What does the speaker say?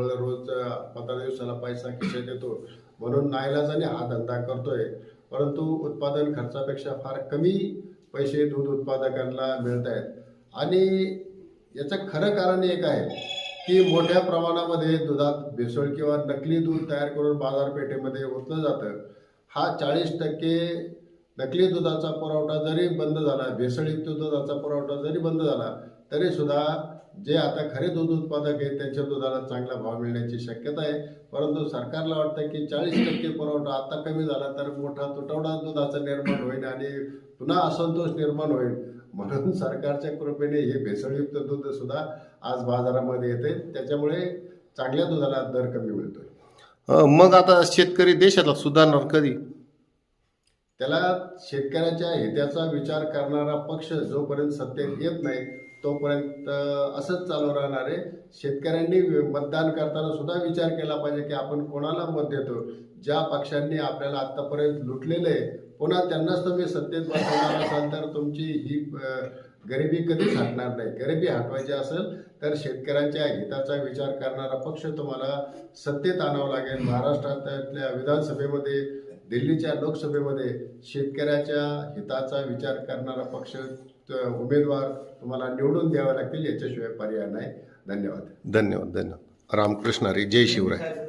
रोज 15 दिवसाला पैसा खिशात येतो म्हणून नाईलाजाने हा धंदा करतोय. परंतु उत्पादन खर्चापेक्षा फार कमी पैसे दूध उत्पादकांना मिळत आहेत. आणि याचं खरं कारण एक आहे की मोठ्या प्रमाणामध्ये दुधात भेसळ किंवा नकली दूध तयार करून बाजारपेठेमध्ये ओतलं जातं. हा 40% नकली दुधाचा पुरवठा जरी बंद झाला, भेसळयुक्त दुधाचा पुरवठा जरी बंद झाला, तरी सुद्धा जे आता खरे दूध उत्पादक आहेत त्यांच्या दुधाला चांगला भाव मिळण्याची शक्यता आहे. परंतु सरकारला वाटतं की 40% पुरवठा आता कमी झाला तर मोठा तुटवडा दुधाचा निर्माण होईल आणि पुन्हा असंतोष निर्माण होईल. म्हणून सरकारच्या कृपेने हे भेसळयुक्त दूध सुद्धा आज बाजारामध्ये येते. त्याच्यामुळे चांगल्या दुधाला दर कमी मिळतोय. मग आता शेतकरी देशाला सुधारणार कधी? त्याला शेतकऱ्याच्या हिताचा विचार करणारा पक्ष जोपर्यंत सत्तेत येत नाही तोपर्यंत असंच चालू राहणार आहे. शेतकऱ्यांनी मतदान करताना सुद्धा विचार केला पाहिजे की आपण कोणाला मत देतो. ज्या पक्षांनी आपल्याला आतापर्यंत लुटलेलं आहे पुन्हा त्यांनाच तुम्ही सत्तेत बसवणार असाल तर तुमची ही गरिबी कधीच हटणार नाही. गरिबी हटवायची असेल तर शेतकऱ्यांच्या हिताचा विचार करणारा पक्ष तुम्हाला सत्तेत आणावा लागेल. महाराष्ट्रातल्या विधानसभेमध्ये, दिल्लीच्या लोकसभेमध्ये शेतकऱ्याच्या हिताचा विचार करणारा पक्ष उमेदवार तुम्हाला निवडून द्यावे लागतील. याच्याशिवाय पर्याय नाही. धन्यवाद. धन्यवाद. रामकृष्ण हरी. जय शिवराय.